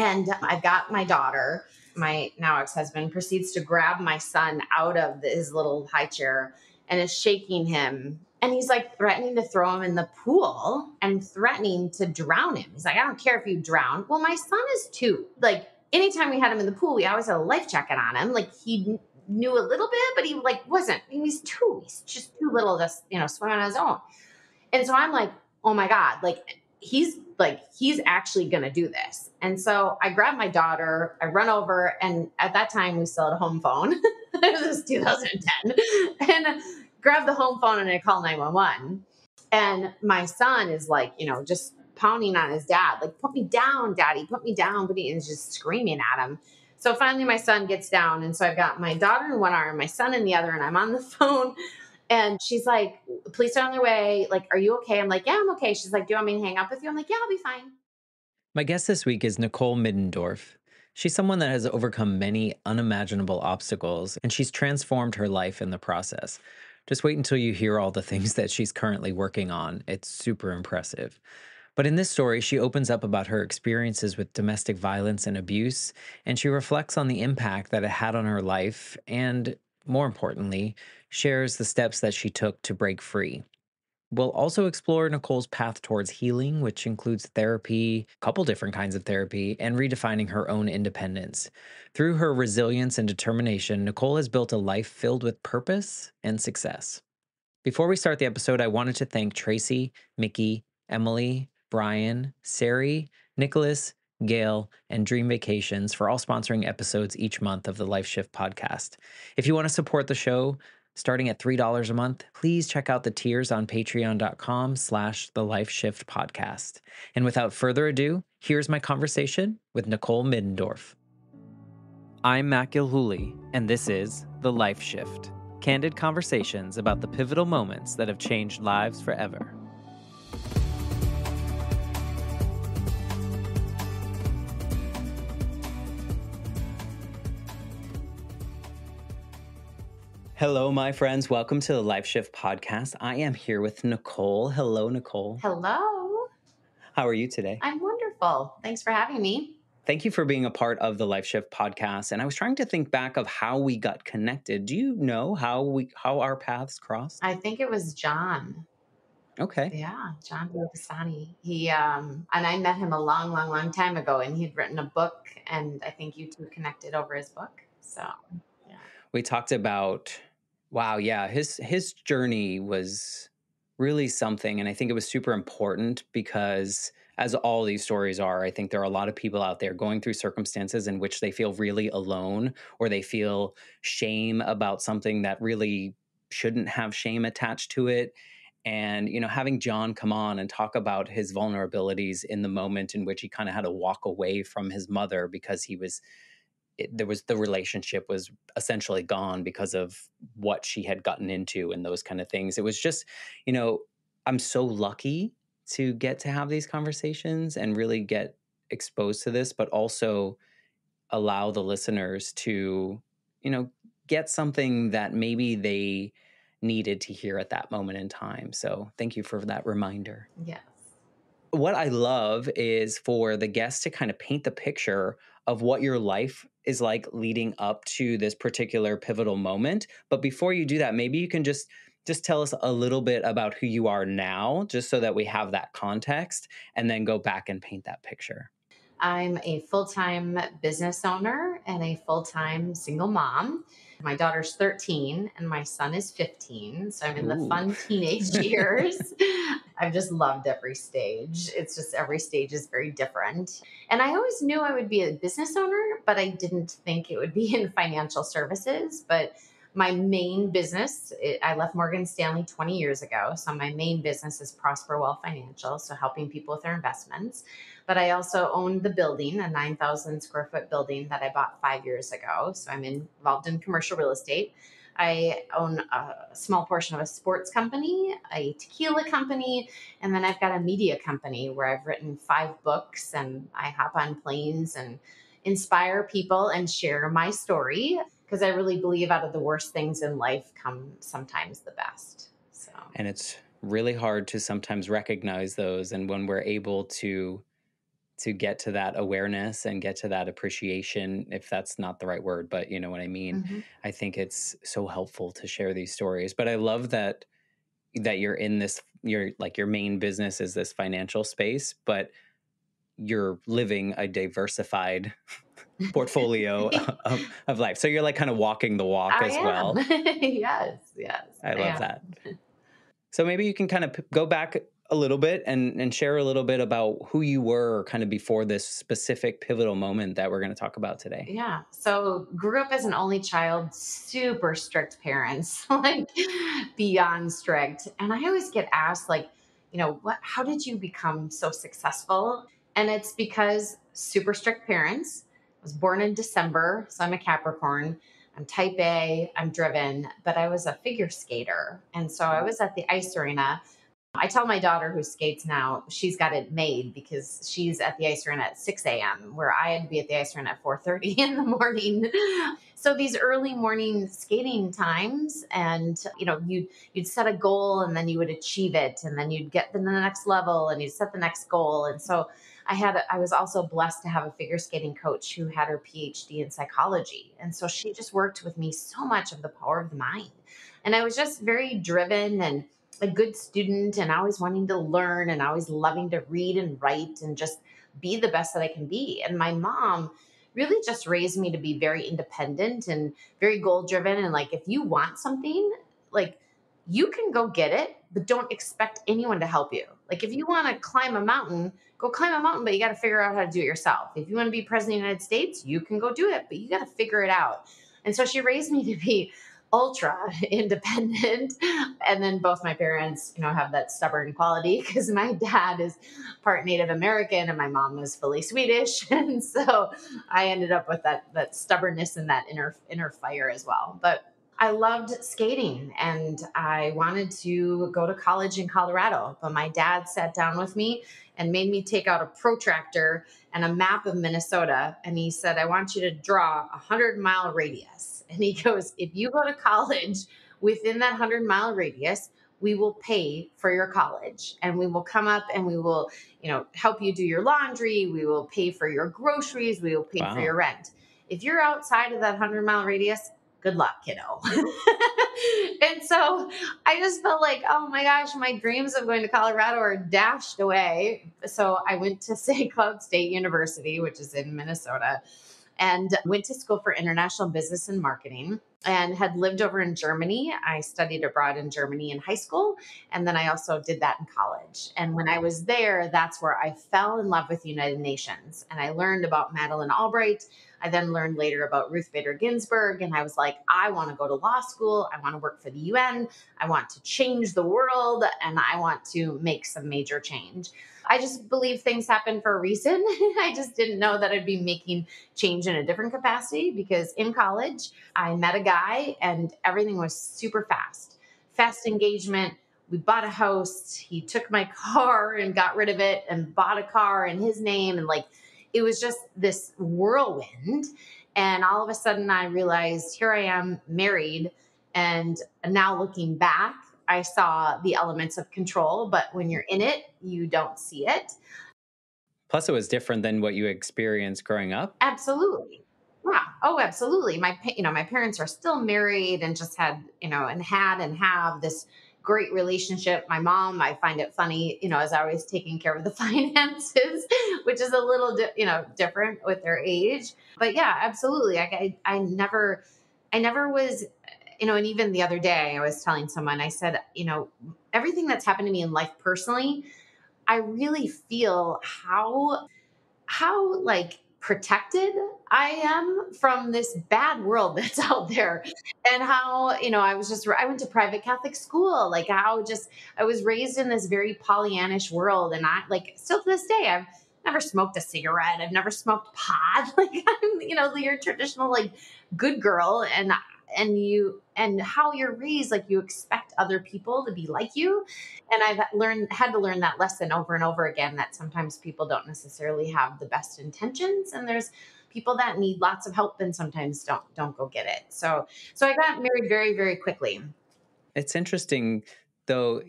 And I've got my daughter. My now ex-husband proceeds to grab my son out of his little high chair and is shaking him. And he's like threatening to throw him in the pool and threatening to drown him. He's like, I don't care if you drown. Well, my son is 2. Like anytime we had him in the pool, we always had a life jacket on him. Like he knew a little bit, but he like wasn't. He's 2. He's just too little to, swim on his own. And so I'm like, oh my God, he's actually going to do this. And so I grab my daughter, I run over, and at that time we still had a home phone. This was 2010. And grab the home phone and I call 911. And my son is just pounding on his dad, like, put me down, daddy, put me down. But he is just screaming at him. So finally my son gets down. And so I've got my daughter in one arm, my son in the other, and I'm on the phone. And she's like, police are on their way. Like, are you okay? I'm like, yeah, I'm okay. She's like, do you want me to hang up with you? I'm like, yeah, I'll be fine. My guest this week is Nicole Middendorf. She's someone that has overcome many unimaginable obstacles, and she's transformed her life in the process. Just wait until you hear all the things that she's currently working on. It's super impressive. But in this story, she opens up about her experiences with domestic violence and abuse, and she reflects on the impact that it had on her life, and more importantly, shares the steps that she took to break free. We'll also explore Nicole's path towards healing, which includes therapy, a couple different kinds of therapy, and redefining her own independence. Through her resilience and determination, Nicole has built a life filled with purpose and success. Before we start the episode, I wanted to thank Tracy, Mickey, Emily, Brian, Sari, Nicholas, Gail, and Dream Vacations for all sponsoring episodes each month of the Life Shift podcast. If you want to support the show, starting at $3 a month, please check out the tiers on patreon.com/the Life Shift podcast. And without further ado, here's my conversation with Nicole Middendorf. I'm Matt Gilhooly, and this is The Life Shift. Candid conversations about the pivotal moments that have changed lives forever. Hello, my friends. Welcome to the Life Shift podcast. I am here with Nicole. Hello, Nicole. Hello. How are you today? I'm wonderful. Thanks for having me. Thank you for being a part of the Life Shift podcast. And I was trying to think back of how we got connected. Do you know how our paths crossed? I think it was John. Okay. Yeah, John Biobasani. He and I met him a long, long, long time ago, and he'd written a book, and I think you two connected over his book. So, yeah. We talked about, his journey was really something, and I think it was super important because, as all these stories are, I think there are a lot of people out there going through circumstances in which they feel really alone, or they feel shame about something that really shouldn't have shame attached to it. And, having John come on and talk about his vulnerabilities in the moment in which he kind of had to walk away from his mother because the relationship was essentially gone because of what she had gotten into and those kind of things. It was just, I'm so lucky to get to have these conversations and really get exposed to this, but also allow the listeners to, get something that maybe they needed to hear at that moment in time. So thank you for that reminder. Yes. What I love is for the guests to kind of paint the picture of what your life is like leading up to this particular pivotal moment. But before you do that, maybe you can just tell us a little bit about who you are now, just so that we have that context, and then go back and paint that picture. I'm a full-time business owner and a full-time single mom. My daughter's 13 and my son is 15. So I'm in the fun teenage years. I've just loved every stage. It's just every stage is very different. And I always knew I would be a business owner, but I didn't think it would be in financial services. But my main business, I left Morgan Stanley 20 years ago. So my main business is Prosperwell Financial, so helping people with their investments. But I also own the building, a 9,000 square foot building that I bought 5 years ago. So I'm involved in commercial real estate. I own a small portion of a sports company, a tequila company, and then I've got a media company where I've written 5 books and I hop on planes and inspire people and share my story, because I really believe out of the worst things in life come sometimes the best. So, and it's really hard to sometimes recognize those. And when we're able to to get to that awareness and get to that appreciation, if that's not the right word, but you know what I mean. Mhm. I think it's so helpful to share these stories. But I love that you're in this, your like your main business is this financial space, but you're living a diversified portfolio of life. So you're like kind of walking the walk I as am. well. Yes, yes, I I love am. that. So maybe you can kind of go back a little bit and share a little bit about who you were kind of before this specific pivotal moment that we're going to talk about today. Yeah. So grew up as an only child, super strict parents, like beyond strict. And I always get asked, like, how did you become so successful? And it's because super strict parents. I was born in December, so I'm a Capricorn. I'm type A, I'm driven, but I was a figure skater. And so I was at the ice arena. I tell my daughter who skates now, she's got it made because she's at the ice arena at 6 a.m., where I had to be at the ice arena at 4:30 in the morning. So these early morning skating times, and you'd set a goal and then you would achieve it, and then you'd get to the next level and you'd set the next goal. And so I was also blessed to have a figure skating coach who had her PhD in psychology. And so she just worked with me so much of the power of the mind. And I was just very driven and a good student, and always wanting to learn and always loving to read and write and just be the best that I can be. And my mom really just raised me to be very independent and very goal driven. And like, if you want something, like, you can go get it, but don't expect anyone to help you. Like, if you want to climb a mountain, go climb a mountain, but you got to figure out how to do it yourself. If you want to be president of the United States, you can go do it, but you got to figure it out. And so she raised me to be ultra independent. And then both my parents, have that stubborn quality, because my dad is part Native American and my mom was fully Swedish. And so I ended up with that stubbornness and that inner fire as well. But I loved skating and I wanted to go to college in Colorado. But my dad sat down with me and made me take out a protractor and a map of Minnesota. And he said, I want you to draw a 100-mile radius. And he goes, if you go to college within that 100-mile radius, we will pay for your college, and we will come up and we will, help you do your laundry. We will pay for your groceries. We will pay for your Wow. rent. If you're outside of that 100-mile radius, good luck, kiddo. And so I just felt like, oh my gosh, my dreams of going to Colorado are dashed away. So I went to St. Cloud State University, which is in Minnesota, and went to school for international business and marketing, and had lived over in Germany. I studied abroad in Germany in high school. And then I also did that in college. And when I was there, that's where I fell in love with the United Nations. And I learned about Madeleine Albright. I then learned later about Ruth Bader Ginsburg. And I was like, I want to go to law school. I want to work for the UN. I want to change the world. And I want to make some major change. I just believe things happen for a reason. I just didn't know that I'd be making change in a different capacity, because in college, I met a guy and everything was super fast. Fast engagement. We bought a house. He took my car and got rid of it and bought a car in his name. And like, it was just this whirlwind. And all of a sudden I realized, here I am married. And now looking back, I saw the elements of control, but when you're in it, you don't see it. Plus, it was different than what you experienced growing up. Absolutely. Yeah. Oh, absolutely. My parents are still married and just had, and had and have this great relationship. My mom, I find it funny, is always taking care of the finances, which is a little, different with their age. But yeah, absolutely. I never was, and even the other day I was telling someone, I said, everything that's happened to me in life personally, I really feel how like protected I am from this bad world that's out there. And how, I went to private Catholic school, like how just I was raised in this very Pollyannish world. And I, like, still to this day, I've never smoked a cigarette. I've never smoked pot. Like, I'm, your traditional, like, good girl. And how you're raised, like, you expect other people to be like you. And I've had to learn that lesson over and over again, that sometimes people don't necessarily have the best intentions, and there's people that need lots of help and sometimes don't go get it. So I got married very, very quickly. It's interesting, though,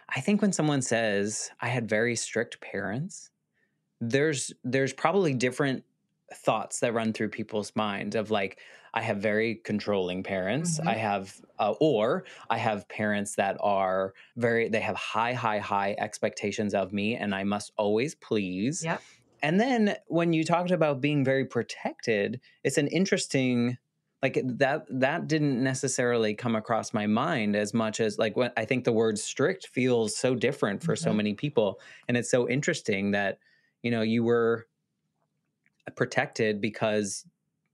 I think when someone says, I had very strict parents, there's probably different thoughts that run through people's minds of like, I have very controlling parents. I Mhm. have, or I have parents that are they have high expectations of me and I must always please. Yep. And then when you talked about being very protected, it's an interesting, like that didn't necessarily come across my mind as much as like when I think the word strict feels so different for so Mhm. many people. And it's so interesting that, you were protected because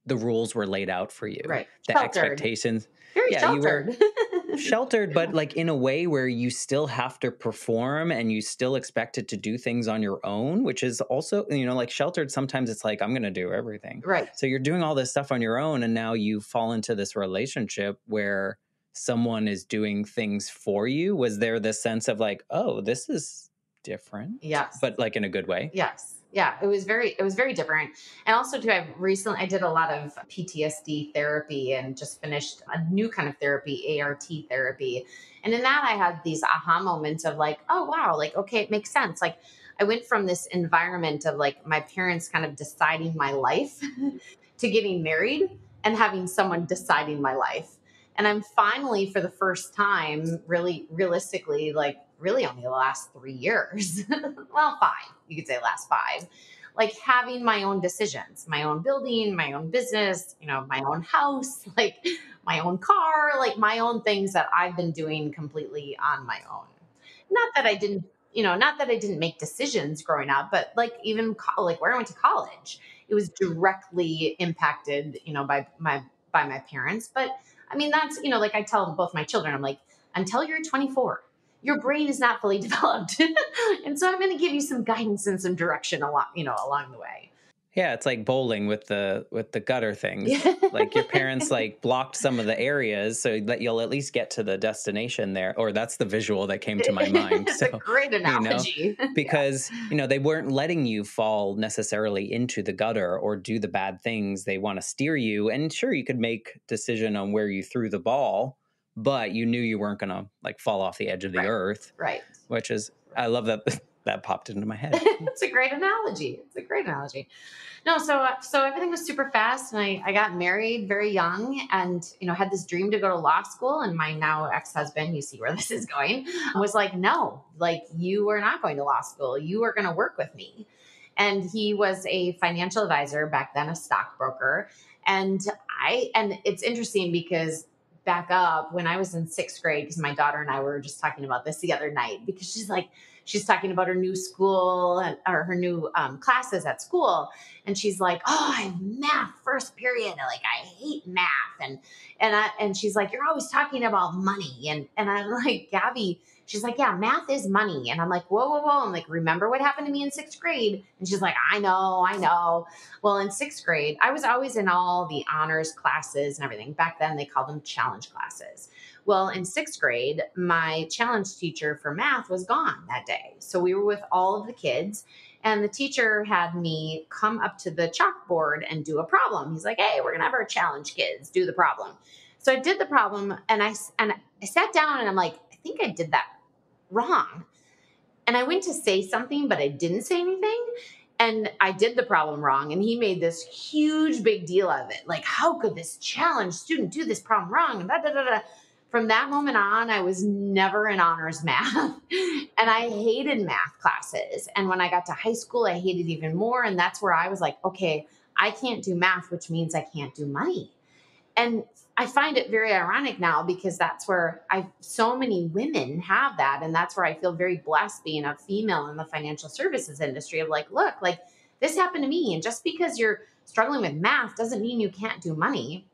the rules were laid out for you, Right. the Sheltered. expectations. Very Yeah, you were sheltered. sheltered, but like in a way where you still have to perform and you still expected to do things on your own, which is also, like sheltered. Sometimes it's like, I'm going to do everything. Right. So you're doing all this stuff on your own. And now you fall into this relationship where someone is doing things for you. Was there this sense of like, oh, this is different, Yes. but like in a good way? Yes. Yeah, it was very different. And also too, I did a lot of PTSD therapy and just finished a new kind of therapy, ART therapy. And in that I had these aha moments of like, oh wow, like okay, it makes sense. Like I went from this environment of like my parents kind of deciding my life to getting married and having someone deciding my life. And I'm finally, for the first time, really realistically, like really only the last 3 years, well, five, you could say last five, like having my own decisions, my own building, my own business, my own house, like my own car, like my own things that I've been doing completely on my own. Not that I didn't, not that I didn't make decisions growing up, but like even like where I went to college, it was directly impacted, by my parents. But I mean, that's, like I tell both my children, I'm like, until you're 24, your brain is not fully developed. And so I'm going to give you some guidance and some direction along the way. Yeah, it's like bowling with the gutter things. Yeah. Like your parents like blocked some of the areas so that you'll at least get to the destination there. Or that's the visual that came to my mind. It's a So, great you know, analogy. Yeah. because, they weren't letting you fall necessarily into the gutter or do the bad things. They want to steer you. And sure, you could make decision on where you threw the ball, but you knew you weren't gonna like fall off the edge of the Right. earth, Right. which is Right. I love that that popped into my head. It's a great analogy. It's a great analogy. No, so everything was super fast, and I got married very young, and had this dream to go to law school. And my now ex-husband, you see where this is going, was like, no, like you are not going to law school. You are going to work with me. And he was a financial advisor back then, a stockbroker. And it's interesting because back up when I was in sixth grade, because my daughter and I were just talking about this the other night, because she's talking about her new school or her new classes at school. And she's like, oh, I have math first period. Like I hate math. And she's like, you're always talking about money. And I'm like, Gabby, she's like, yeah, math is money. And I'm like, whoa, whoa, whoa. I'm like, remember what happened to me in sixth grade? And she's like, I know, I know. Well, in sixth grade, I was always in all the honors classes and everything. Back then they called them challenge classes. Well, in sixth grade, my challenge teacher for math was gone that day. So we were with all of the kids, and the teacher had me come up to the chalkboard and do a problem. He's like, hey, we're going to have our challenge kids do the problem. So I did the problem, and I sat down, and I'm like, I think I did that wrong. And I went to say something, but I didn't say anything. And I did the problem wrong. And he made this huge big deal of it. Like, how could this challenge student do this problem wrong? And da, da, da, da. From that moment on, I was never in honors math. And I hated math classes. And when I got to high school, I hated even more. And that's where I was like, okay, I can't do math, which means I can't do money. And I find it very ironic now because that's where so many women have that. And that's where I feel very blessed being a female in the financial services industry of like, look, like this happened to me. And just because you're struggling with math doesn't mean you can't do money.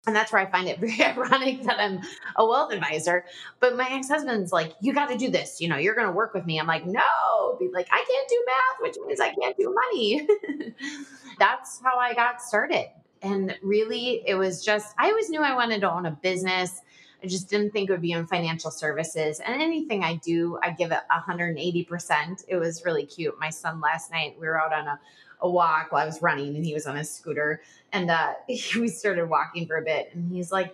And that's where I find it very ironic that I'm a wealth advisor. But my ex-husband's like, you got to do this. You're going to work with me. I'm like, no, be like, I can't do math, which means I can't do money. That's how I got started. And really, it was just, I always knew I wanted to own a business. I just didn't think it would be in financial services. And anything I do, I give it 180%. It was really cute. My son last night, we were out on a walk while I was running and he was on his scooter. And we started walking for a bit. And he's like,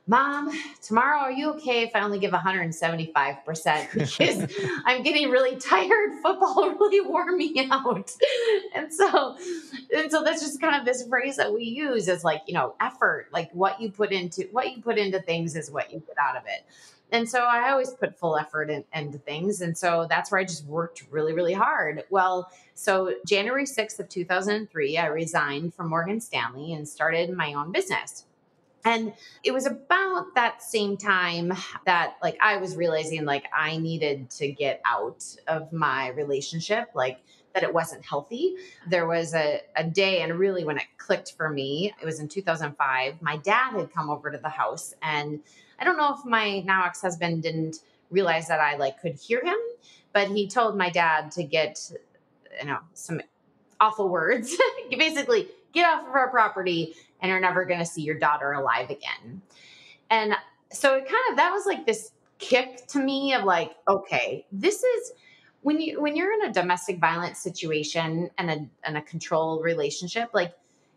Mom, tomorrow, are you okay if I only give 175%? Because I'm getting really tired. Football really wore me out. And so, and so that's just kind of this phrase that we use as like, effort, like what you put into things is what you get out of it. And so I always put full effort into things. And so that's where I just worked really, really hard. Well, so January 6th of 2003, I resigned from Morgan Stanley and started my own business. And it was about that same time that like I was realizing like I needed to get out of my relationship, like that it wasn't healthy. There was a day, and really when it clicked for me, it was in 2005. My dad had come over to the house, and I don't know if my now ex-husband didn't realize that I like could hear him, but he told my dad to get, some awful words. Basically, get off of our property and you're never going to see your daughter alive again. And so it kind of, that was like this kick to me of like, okay, this is when you're in a domestic violence situation and a control relationship, like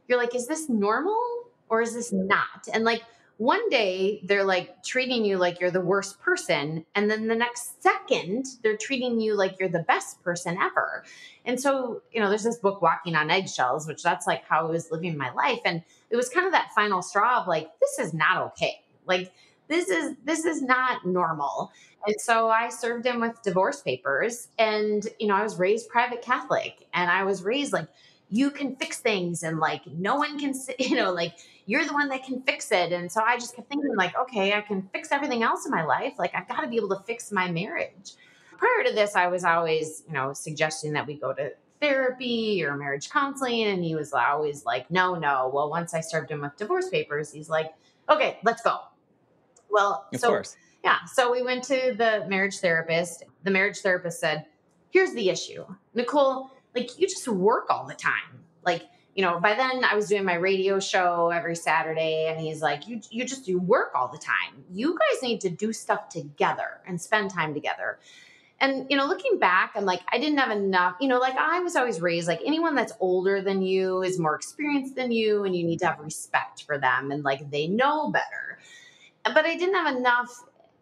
you're like, is this normal or is this not? And like one day they're like treating you like you're the worst person. And then the next second they're treating you like you're the best person ever. And so, there's this book, Walking on Eggshells, which that's like how I was living my life. And it was kind of that final straw of like, this is not okay. Like, this is not normal. And so I served him with divorce papers. And, I was raised private Catholic, and I was raised like, you can fix things, and like, no one can, like, you're the one that can fix it. And so I just kept thinking like, okay, I can fix everything else in my life. Like, I've got to be able to fix my marriage. Prior to this, I was always, suggesting that we go to therapy or marriage counseling. And he was always like, no, no. Well, once I served him with divorce papers, he's like, okay, let's go. Well, Of so course. yeah, so we went to the marriage therapist. The marriage therapist said, here's the issue, Nicole, like you just work all the time. Like, by then I was doing my radio show every Saturday, and he's like, you work all the time. You guys need to do stuff together and spend time together. And, looking back, I'm like, I didn't have enough, like I was always raised like anyone that's older than you is more experienced than you, and you need to have respect for them, and like they know better. But I didn't have enough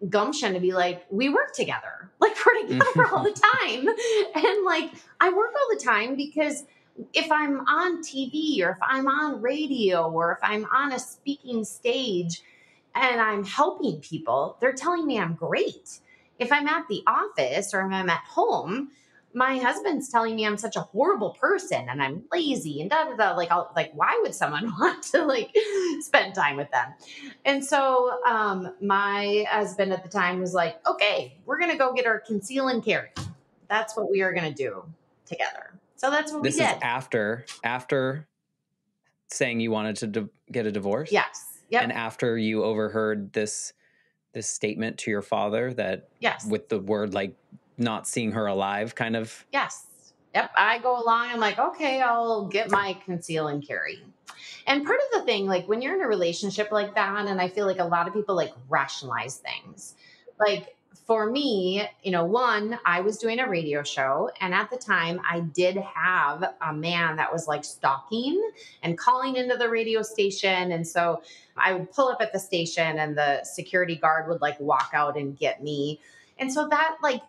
gumption to be like, we work together. Like we're together all the time. And like, I work all the time because if I'm on TV or if I'm on radio or if I'm on a speaking stage and I'm helping people, they're telling me I'm great. If I'm at the office or if I'm at home, my husband's telling me I'm such a horrible person and I'm lazy and da da da. Like, why would someone want to like spend time with them? And so, my husband at the time was like, "Okay, we're gonna go get our conceal and carry. That's what we are gonna do together." So that's what This we is did. after saying you wanted to get a divorce? Yes. Yep. And after you overheard this statement to your father that Yes. with the word like not seeing her alive kind of. Yes. Yep. I go along. I'm like, okay, I'll get my conceal and carry. And part of the thing, like when you're in a relationship like that, and I feel like a lot of people like rationalize things. Like for me, one, I was doing a radio show. And at the time, I did have a man that was like stalking and calling into the radio station. And so I would pull up at the station and the security guard would like walk out and get me. And so that like,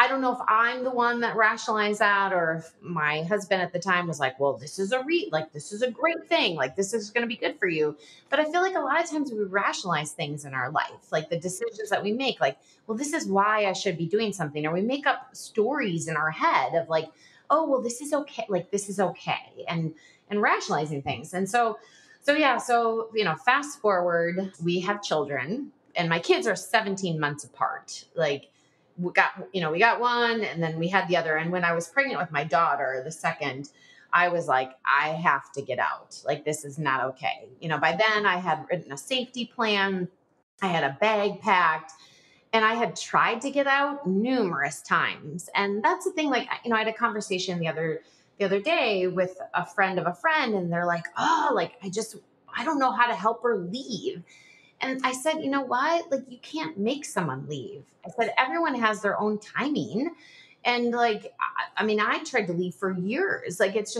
I don't know if I'm the one that rationalized that or if my husband at the time was like, well, this is this is a great thing. Like, this is going to be good for you. But I feel like a lot of times we rationalize things in our life, like the decisions that we make, like, well, this is why I should be doing something. Or we make up stories in our head of like, oh, well, this is okay. Like, this is okay. And rationalizing things. And so yeah. So, fast forward, we have children and my kids are 17 months apart. Like, we got one and then we had the other. And when I was pregnant with my daughter, the second, I was like, I have to get out. Like, this is not okay. By then I had written a safety plan. I had a bag packed and I had tried to get out numerous times. And that's the thing. Like, I had a conversation the other day with a friend of a friend and they're like, oh, like, I don't know how to help her leave. And I said, you know what? Like, you can't make someone leave. I said, everyone has their own timing. And like, I mean, I tried to leave for years. Like, it's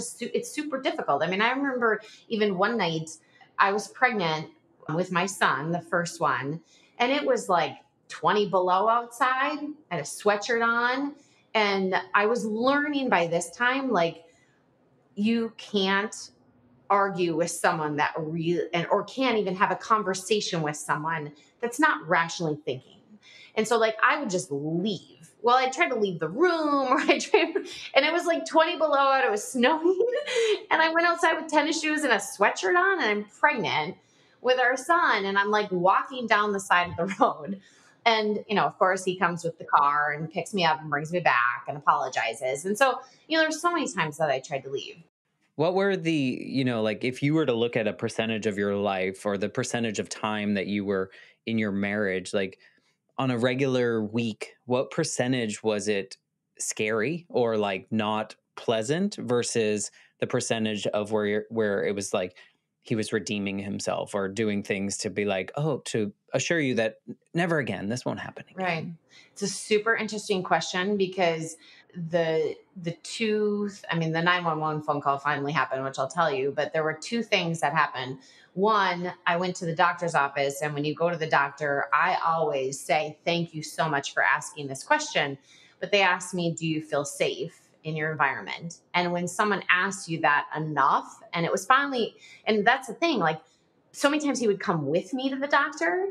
super difficult. I mean, I remember even one night I was pregnant with my son, the first one, and it was like 20 below outside. I had a sweatshirt on. And I was learning by this time, like, you can't argue with someone that really, and or can't even have a conversation with someone that's not rationally thinking. And so, like, I would just leave. Well, I tried to leave the room, or and it was like 20 below out. It was snowing, and I went outside with tennis shoes and a sweatshirt on, and I'm pregnant with our son, and I'm like walking down the side of the road. And, of course, he comes with the car and picks me up and brings me back and apologizes. And so, there's so many times that I tried to leave. What were the, like if you were to look at a percentage of your life or the percentage of time that you were in your marriage, like on a regular week, what percentage was it scary or like not pleasant versus the percentage of where it was like he was redeeming himself or doing things to be like, oh, to assure you that never again, this won't happen again? Right. It's a super interesting question because the 911 phone call finally happened, which I'll tell you, but there were two things that happened. One, I went to the doctor's office, and when you go to the doctor, I always say, thank you so much for asking this question. But they asked me, do you feel safe in your environment? And when someone asks you that enough, and it was finally, and that's the thing, like, so many times he would come with me to the doctor.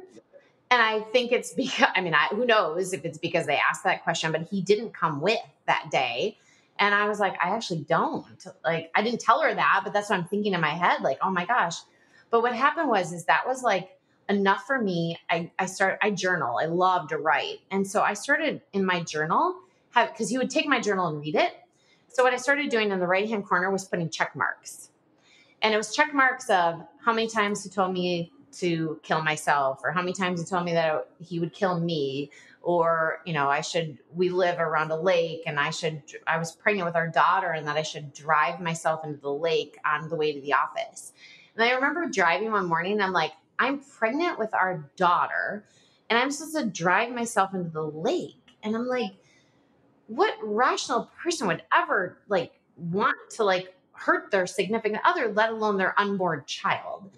And I think it's because, who knows if it's because they asked that question, but he didn't come with that day. And I was like, I actually don't. Like, I didn't tell her that, but that's what I'm thinking in my head. Like, oh my gosh. But what happened is that was like enough for me. I journal. I love to write. And so I started in my journal, because he would take my journal and read it. So what I started doing in the right-hand corner was putting check marks. And it was check marks of how many times he told me to kill myself, or how many times he told me that he would kill me, or, we live around a lake, and I was pregnant with our daughter, and that I should drive myself into the lake on the way to the office. And I remember driving one morning, and I'm like, I'm pregnant with our daughter, and I'm supposed to drive myself into the lake. And I'm like, what rational person would ever like want to like hurt their significant other, let alone their unborn child?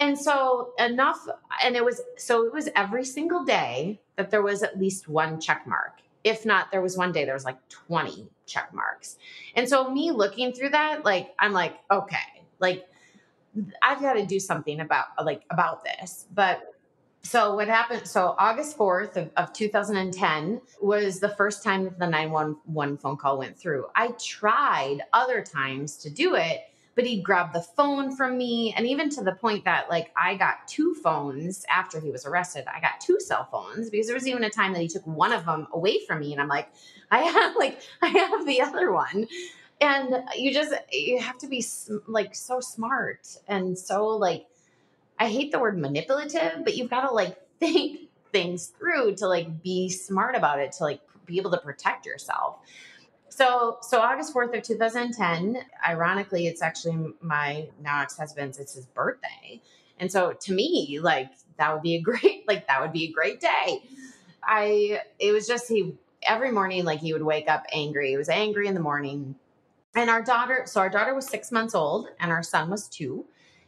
And so it was every single day that there was at least one check mark. If not, there was one day there was like 20 check marks. And so me looking through that, like, I'm like, okay, like, I've got to do something about this. But so what happened? So August 4th of 2010 was the first time that the 911 phone call went through. I tried other times to do it, but he grabbed the phone from me. And even to the point that, like, I got two phones after he was arrested. I got two cell phones, because there was even a time that he took one of them away from me. And I'm like, I have the other one. And you have to be like so smart, and so, like, I hate the word manipulative, but you've got to like think things through to like be smart about it, to like be able to protect yourself. So August 4th of 2010, ironically, it's actually my now ex-husband's, it's his birthday. And so to me, like, that would be a great day. It was just, every morning, like, he would wake up angry. He was angry in the morning. And our daughter was 6 months old and our son was 2.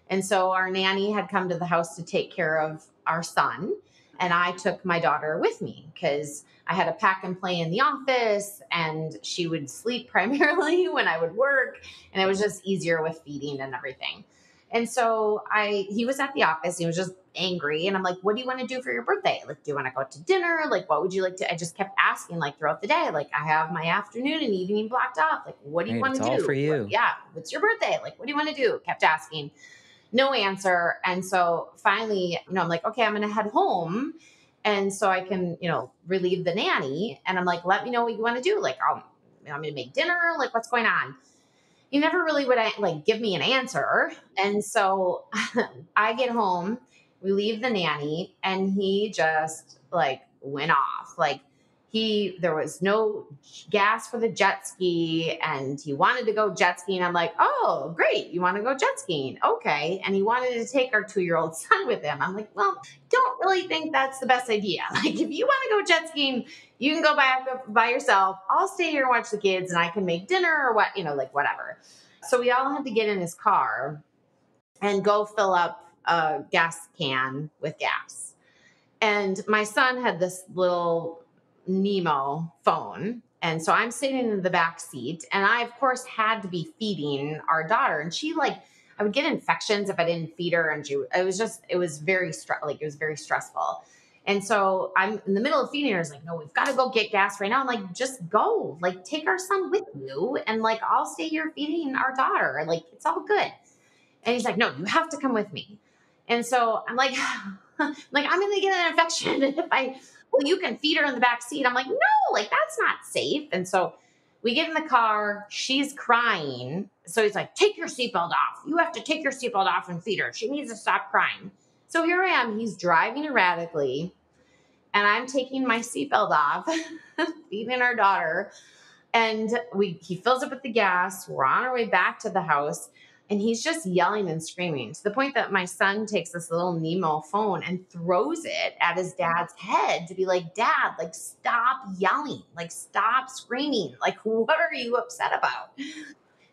And so our nanny had come to the house to take care of our son. And I took my daughter with me because I had a pack and play in the office, and she would sleep primarily when I would work. And it was just easier with feeding and everything. And so he was at the office. He was just angry. And I'm like, what do you want to do for your birthday? Like, do you want to go to dinner? Like, what would you like to? I just kept asking, like, throughout the day. Like, I have my afternoon and evening blocked off. Like, what do you Right, want it's to all do? for you. Yeah. What's your birthday? Like, what do you want to do? Kept asking. No answer. And so finally, I'm like, okay, I'm going to head home. And so I can, relieve the nanny. And I'm like, let me know what you want to do. Like, I'm going to make dinner. Like, what's going on? He never really would like give me an answer. And so I get home, we leave the nanny, and he just like went off. Like, there was no gas for the jet ski, and he wanted to go jet skiing. I'm like, oh, great. You want to go jet skiing? Okay. And he wanted to take our 2-year-old son with him. I'm like, well, don't really think that's the best idea. Like, if you want to go jet skiing, you can go back by yourself. I'll stay here and watch the kids, and I can make dinner or like whatever. So we all had to get in his car and go fill up a gas can with gas. And my son had this little Nemo phone. And so I'm sitting in the back seat, and I, of course, had to be feeding our daughter. And she, like, I would get infections if I didn't feed her. And it was very, it was very stressful. And so I'm in the middle of feeding her. It's like, no, we've got to go get gas right now. I'm like, just go, like, take our son with you. And like, I'll stay here feeding our daughter. Like, it's all good. And he's like, no, you have to come with me. And so I'm like, like, I'm going to get an infection well, you can feed her in the back seat. I'm like, no, like, that's not safe. And so we get in the car, she's crying. So he's like, take your seatbelt off. You have to take your seatbelt off and feed her. She needs to stop crying. So here I am, he's driving erratically, and I'm taking my seatbelt off, feeding our daughter. And he fills up with the gas. We're on our way back to the house, and he's just yelling and screaming to the point that my son takes this little Nemo phone and throws it at his dad's head to be like, Dad, like, stop yelling, like, stop screaming. Like, what are you upset about?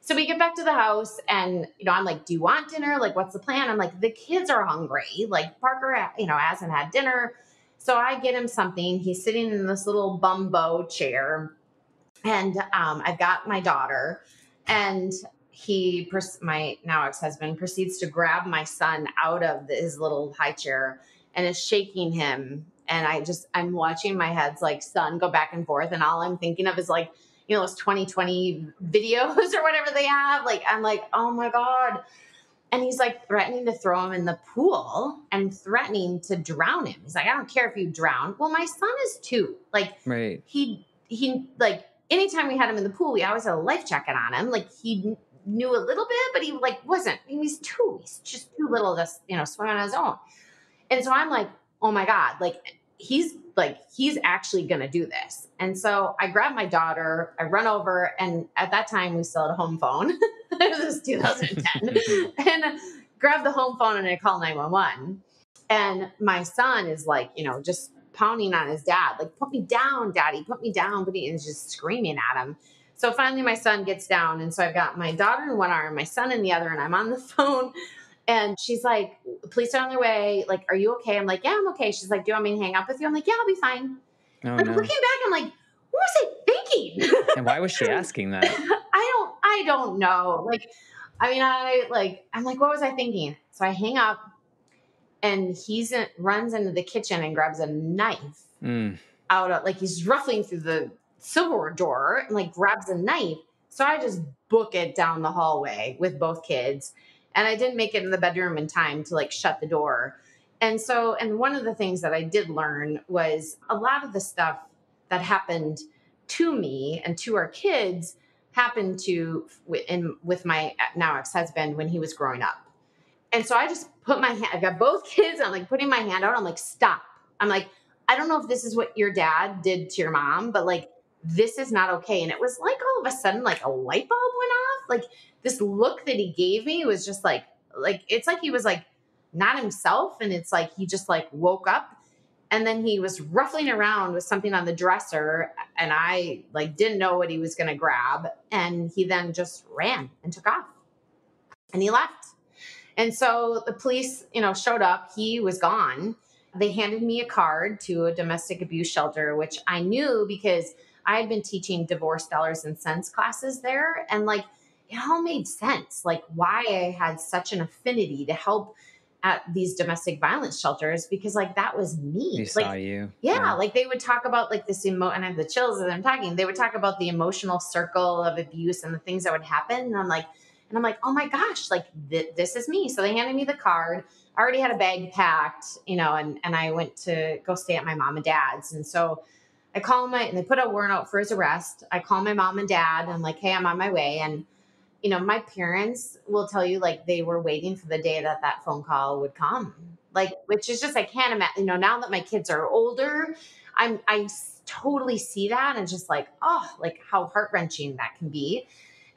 So we get back to the house, and, I'm like, do you want dinner? Like, what's the plan? I'm like, the kids are hungry. Like, Parker, hasn't had dinner. So I get him something. He's sitting in this little bumbo chair. And I've got my daughter, and my now ex-husband proceeds to grab my son out of his little high chair and is shaking him. And I'm watching my head's like son go back and forth. And all I'm thinking of is like, those 2020 videos or whatever they have. Like, I'm like, oh my God. And he's like threatening to throw him in the pool and threatening to drown him. He's like, I don't care if you drown. Well, my son is 2. Like, Right. he like, anytime we had him in the pool, we always had a life jacket on him. Like, he knew a little bit, but he like wasn't. He's 2. He's just too little to, swim on his own. And so I'm like, oh my God, he's actually going to do this. And so I grab my daughter, I run over, and at that time we still had a home phone. This was 2010. And grab the home phone and I call 911. And my son is like, just pounding on his dad, like, put me down, Daddy, put me down. But he is just screaming at him. So finally my son gets down. And so I've got my daughter in one arm, my son in the other, and I'm on the phone. And she's like, police are on their way. Like, are you okay? I'm like, yeah, I'm okay. She's like, do you want me to hang up with you? I'm like, yeah, I'll be fine. Oh, like, no. Looking back, I'm like, what was I thinking? And why was she asking that? I don't know. Like, I mean, I'm like, what was I thinking? So I hang up, and runs into the kitchen and grabs a knife out of, like, he's ruffling through the silverware drawer and like grabs a knife. So I just book it down the hallway with both kids. And I didn't make it in the bedroom in time to like shut the door. And one of the things that I did learn was a lot of the stuff that happened to me and to our kids happened with my now ex-husband when he was growing up. And so I just I got both kids. I'm like putting my hand out. I'm like, stop. I'm like, I don't know if this is what your dad did to your mom, but like, this is not okay. And it was like, all of a sudden, like a light bulb went off. Like, this look that he gave me was just like, it's like he was like not himself. And it's like, he just like woke up, and then he was ruffling around with something on the dresser. And I like didn't know what he was going to grab. And he then just ran and took off, and he left. And so the police, showed up. He was gone. They handed me a card to a domestic abuse shelter, which I knew because I had been teaching divorce dollars and cents classes there. And like, it all made sense, like why I had such an affinity to help at these domestic violence shelters, because like, that was me. He saw you. Yeah. Like, they would talk about like this and I have the chills as I'm talking. They would talk about the emotional circle of abuse and the things that would happen. And I'm like, oh my gosh, like this is me. So they handed me the card. I already had a bag packed, and I went to go stay at my mom and dad's. And so I call and they put a warrant out for his arrest. I call my mom and dad. I'm like, hey, I'm on my way. And, my parents will tell you, like, they were waiting for the day that phone call would come. Like, which is just, I can't imagine, now that my kids are older, I totally see that. And just like, oh, like how heart-wrenching that can be.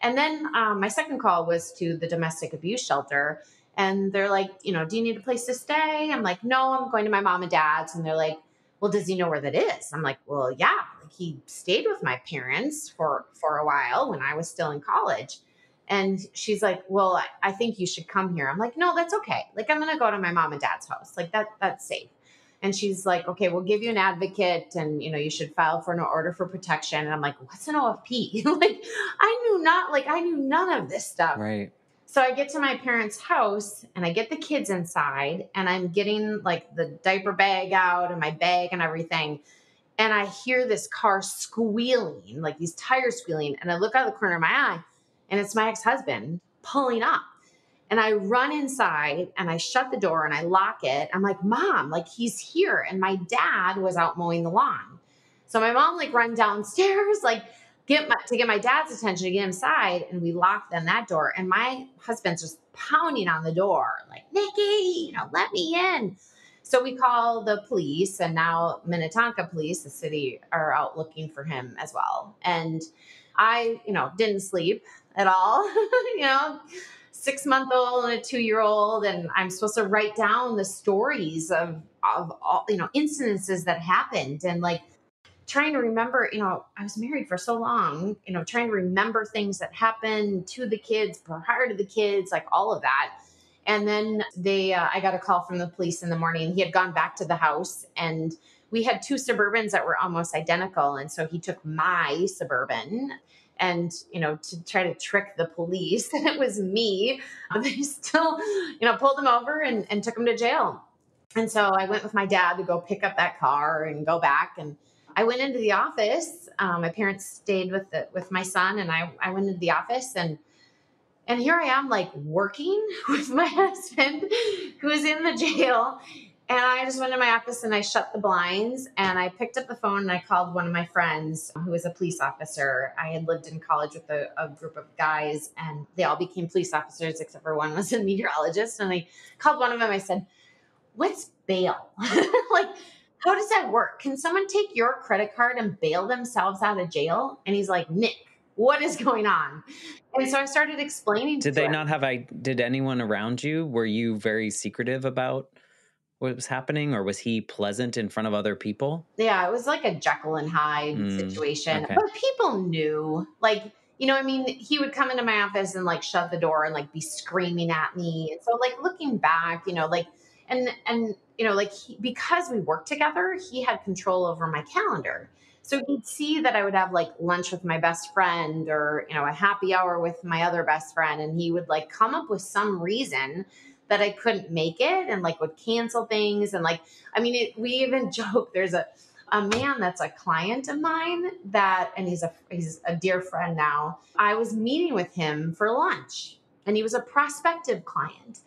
And then my second call was to the domestic abuse shelter. And they're like, do you need a place to stay? I'm like, no, I'm going to my mom and dad's. And they're like, well, does he know where that is? I'm like, well, yeah. Like, he stayed with my parents for a while when I was still in college. And she's like, well, I think you should come here. I'm like, no, that's okay. Like, I'm going to go to my mom and dad's house. Like that's safe. And she's like, okay, we'll give you an advocate and, you should file for an order for protection. And I'm like, what's an OFP? Like, I knew none of this stuff. Right. So I get to my parents' house and I get the kids inside and I'm getting like the diaper bag out and my bag and everything. And I hear this car squealing, like these tires squealing. And I look out of the corner of my eye and it's my ex-husband pulling up. And I run inside and I shut the door and I lock it. I'm like, Mom, like he's here. And my dad was out mowing the lawn. So my mom like run downstairs, like to get my dad's attention to get inside. And we locked on that door. And my husband's just pounding on the door, like, Nikki, let me in. So we call the police, and now Minnetonka police, the city, are out looking for him as well. And I, didn't sleep at all, 6-month-old and a 2-year-old. And I'm supposed to write down the stories of all, incidences that happened. And like trying to remember, I was married for so long, trying to remember things that happened to the kids, prior to the kids, like all of that. And then I got a call from the police in the morning. He had gone back to the house and we had 2 Suburbans that were almost identical. And so he took my Suburban and, to try to trick the police that it was me. They still, pulled him over and took him to jail. And so I went with my dad to go pick up that car and go back. And I went into the office. My parents stayed with my son and I went into the office and here I am like working with my husband who's in the jail. And I just went to my office and I shut the blinds and I picked up the phone and I called one of my friends who was a police officer. I had lived in college with a group of guys and they all became police officers except for one was a meteorologist. And I called one of them. I said, what's bail? Like, how does that work? Can someone take your credit card and bail themselves out of jail? And he's like, Nick, what is going on? And so I started explaining Did to they him. not have, did anyone around you, were you very secretive about what was happening, or was he pleasant in front of other people? Yeah, it was like a Jekyll and Hyde situation. Okay. But people knew, like, he would come into my office and like shut the door and like be screaming at me. And so like looking back, like, and like because we worked together, he had control over my calendar. So he'd see that I would have like lunch with my best friend or, a happy hour with my other best friend. And he would like come up with some reason that I couldn't make it and like would cancel things. And like, we even joke, there's a man that's a client of mine and he's a dear friend now. I was meeting with him for lunch and he was a prospective client.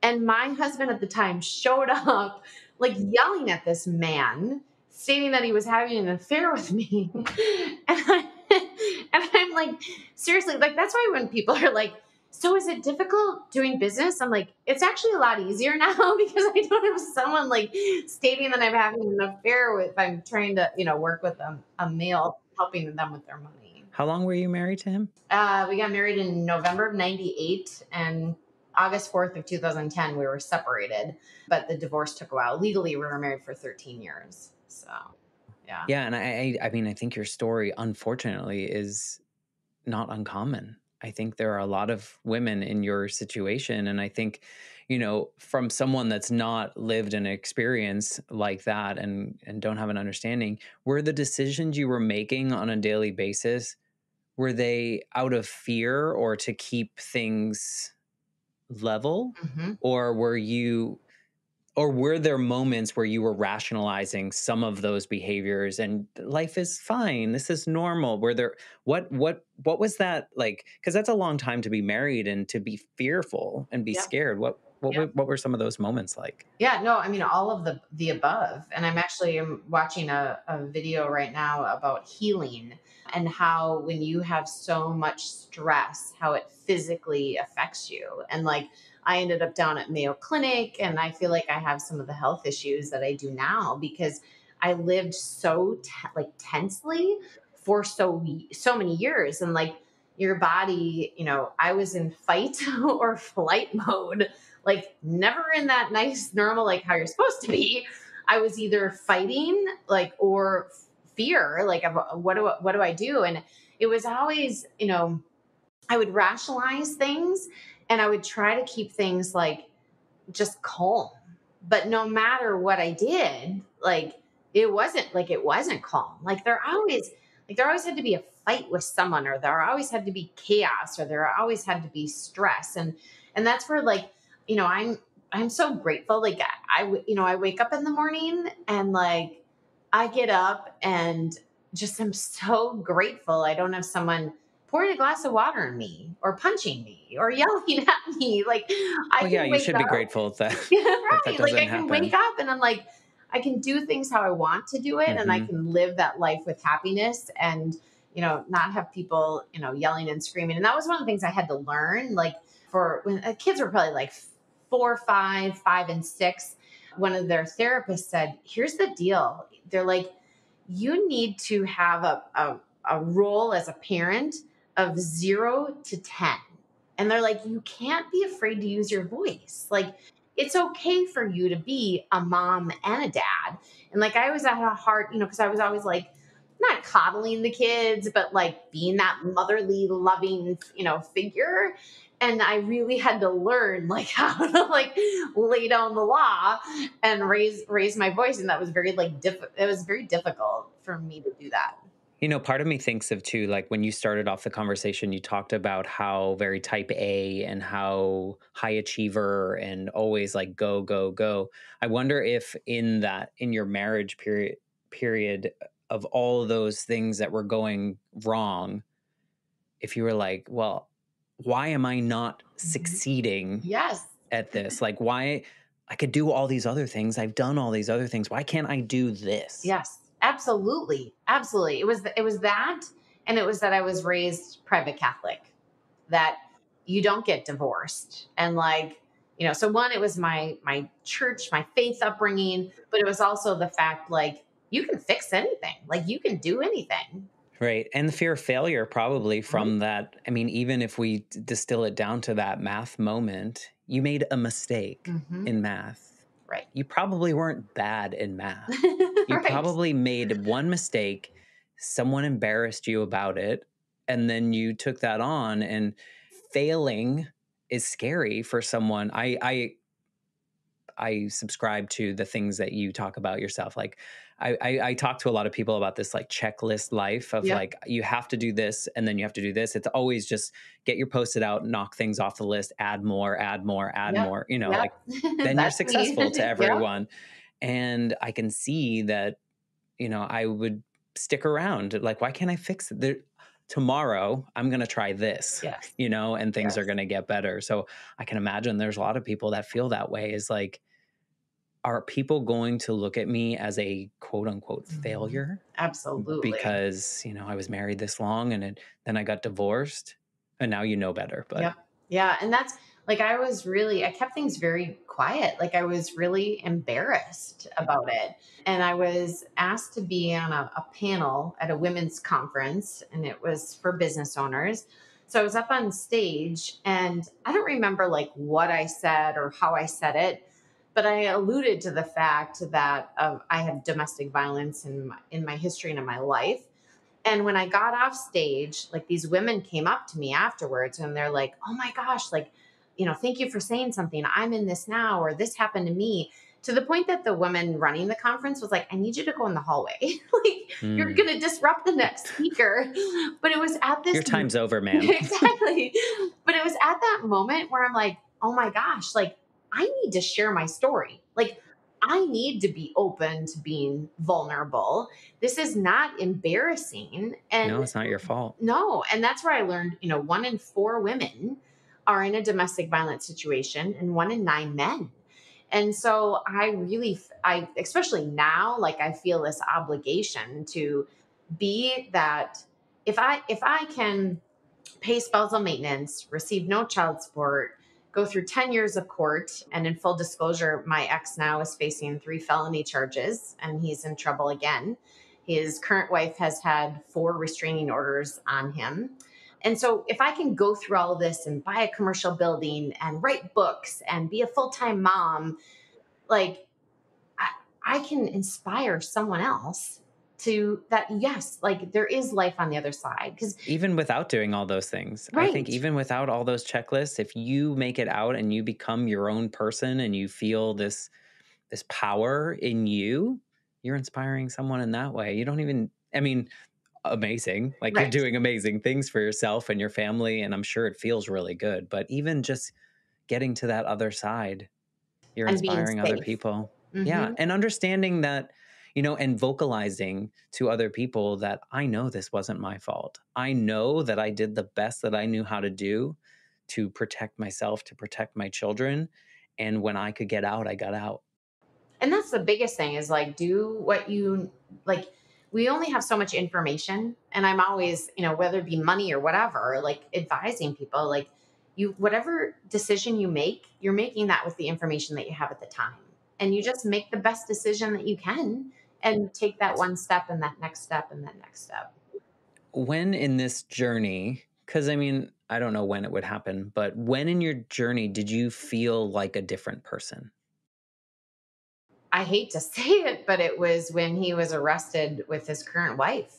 And my husband at the time showed up like yelling at this man, stating that he was having an affair with me. And I'm like, seriously, like, that's why when people are like, so is it difficult doing business? I'm like, it's actually a lot easier now because I don't have someone like stating that I'm having an affair with, I'm trying to, work with a male, helping them with their money. How long were you married to him? We got married in November of 98 and August 4th of 2010, we were separated, but the divorce took a while. Legally, we were married for 13 years. So, yeah. Yeah. And I think your story, unfortunately, is not uncommon. I think there are a lot of women in your situation. And I think, from someone that's not lived an experience like that and don't have an understanding, were the decisions you were making on a daily basis, were they out of fear or to keep things level? Mm-hmm. Or were there moments where you were rationalizing some of those behaviors and life is fine, this is normal? What was that like? Because that's a long time to be married and to be fearful and be scared. What were some of those moments like? Yeah, no, all of the above. And I'm watching a video right now about healing and how when you have so much stress, how it physically affects you. And like, I ended up down at Mayo Clinic and I feel like I have some of the health issues that I do now because I lived so tensely for so many years. And like your body, I was in fight or flight mode, like never in that nice, normal, like how you're supposed to be. I was either fighting like, or fear, like what do I do? And it was always, I would rationalize things, and I would try to keep things like just calm. But no matter what I did, it wasn't calm. There always had to be a fight with someone, or there always had to be chaos, or there always had to be stress. And that's where, I'm so grateful. I wake up in the morning, and I get up and just am so grateful I don't have someone pouring a glass of water on me, or punching me, or yelling at me. I Well, yeah, can you wake should be up. grateful that Yeah, that right. doesn't I can wake happen. up, and I'm like, I can do things how I want to do it, and I Hmm. can live that life with happiness, and not have people, yelling and screaming. And that was one of the things I had to learn. Like, for when kids were probably like 4, 5, 5, and 6, one of their therapists said, "Here's the deal." They're like, "You need to have a role as a parent of 0 to 10." And they're like, "You can't be afraid to use your voice. It's okay for you to be a mom and a dad." And I always had a heart, because I was always like, not coddling the kids, but being that motherly, loving, figure. And I really had to learn how to lay down the law and raise my voice. And that was it was very difficult for me to do that. Part of me thinks of too, like when you started off the conversation, you talked about how very type A and how high achiever and always like go, go, go. I wonder if in your marriage period of all those things that were going wrong, if you were like, well, why am I not Mhm. succeeding Yes. at this? Like, why I could do all these other things. I've done all these other things. Why can't I do this? Yes, absolutely. Absolutely. It was that, and it was that I was raised private Catholic, that you don't get divorced. And so one, it was my church, my faith upbringing, but it was also the fact, you can fix anything. You can do anything. Right. And the fear of failure, probably Right. from that. I mean, even if we distill it down to that math moment, you made a mistake Hmm. in math. Right. You probably weren't bad in math. You Right. probably made one mistake, someone embarrassed you about it, and then you took that on. And failing is scary for someone. I subscribe to the things that you talk about yourself. Like I talk to a lot of people about this like checklist life of Yep. like you have to do this and then you have to do this. It's always just get your post-it out, knock things off the list, add more, add more, add Yep. more, Yep. like then you're That's me. successful to Yep. everyone. And I can see that, I would stick around. Like, why can't I fix it? Tomorrow I'm going to try this, Yes. and things are Yes. going to get better. So I can imagine there's a lot of people that feel that way is like, are people going to look at me as a quote unquote Mhm. failure Absolutely. because, I was married this long and then I got divorced and now you know better. But Yep. Yeah. And that's I kept things very quiet. I was really embarrassed about it. And I was asked to be on a panel at a women's conference, and it was for business owners. So I was up on stage, and I don't remember what I said or how I said it, but I alluded to the fact that I had domestic violence in my history and in my life. And when I got off stage, these women came up to me afterwards, and they're like, "Oh my gosh, thank you for saying something. I'm in this now," or "This happened to me." To the point that the woman running the conference was like, "I need you to go in the hallway. You're mm, going to disrupt the next speaker." But it was at this your time's over, man. exactly. But it was at that moment where I'm like, "Oh my gosh, I need to share my story. I need to be open to being vulnerable. This is not embarrassing." And No, it's not your fault. no, and that's where I learned, 1 in 4 women are in a domestic violence situation, and 1 in 9 men. And so especially now, I feel this obligation to be that, if I can pay spousal maintenance, receive no child support, go through 10 years of court. And in full disclosure, my ex now is facing 3 felony charges, and he's in trouble again. His current wife has had 4 restraining orders on him. And so, if I can go through all of this and buy a commercial building and write books and be a full time mom, like I, I can inspire someone else to that, yes, like there is life on the other side. Because, Even without doing all those things, I think right. even without all those checklists, if you make it out and you become your own person and you feel this power in you, you're inspiring someone in that way. You don't even, I mean, amazing. Like you're Right. doing amazing things for yourself and your family. And I'm sure it feels really good. But even just getting to that other side, you're And being inspiring other safe. people. Yeah. Hmm. And understanding that, and vocalizing to other people that I know this wasn't my fault. I know that I did the best that I knew how to do to protect myself, to protect my children. And when I could get out, I got out. And that's the biggest thing is like, do what you like. We only have so much information. And I'm always, whether it be money or whatever, like advising people, like whatever decision you make, you're making that with the information that you have at the time. And you just make the best decision that you can and take that one step and that next step and that next step. When in this journey, because I mean, I don't know when it would happen, but when in your journey did you feel like a different person? I hate to say it, but it was when he was arrested with his current wife.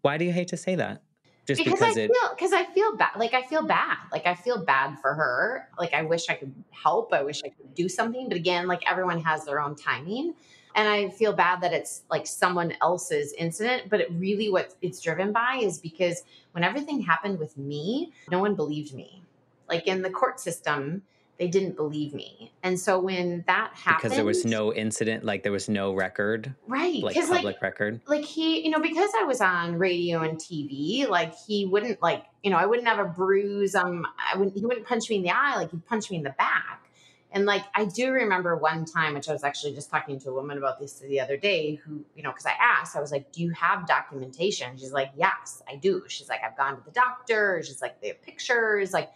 Why do you hate to say that? Just Because because it I feel bad. Like I feel bad. Like I feel bad for her. Like I wish I could help. I wish I could do something. But again, like everyone has their own timing. And I feel bad that it's like someone else's incident. But it really what it's driven by is because when everything happened with me, no one believed me. Like in the court system, they didn't believe me. And so when that because there was happened, no incident, like there was no record, right. like Because public record. like he, because I was on radio and TV, like he wouldn't like, I wouldn't have a bruise. He wouldn't punch me in the eye. Like he'd punch me in the back. And like, I do remember one time, which I was actually just talking to a woman about this the other day who, cause I asked, I was like, do you have documentation? She's like, yes, I do. She's like, I've gone to the doctor. She's like, they have pictures. Like,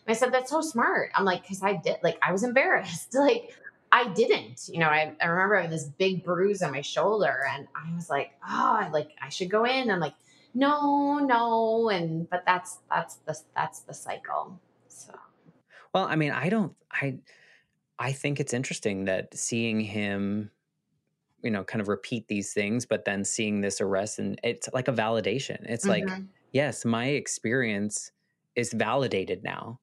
and I said, that's so smart. I'm like, because I did, like, I was embarrassed. Like, I didn't, I remember having this big bruise on my shoulder and I was like, oh, like, I should go in. I'm like, no, no. But that's the cycle. So, Well, I mean, I think it's interesting that seeing him, kind of repeat these things, but then seeing this arrest and it's like a validation. It's like, mhm. yes, my experience is validated now.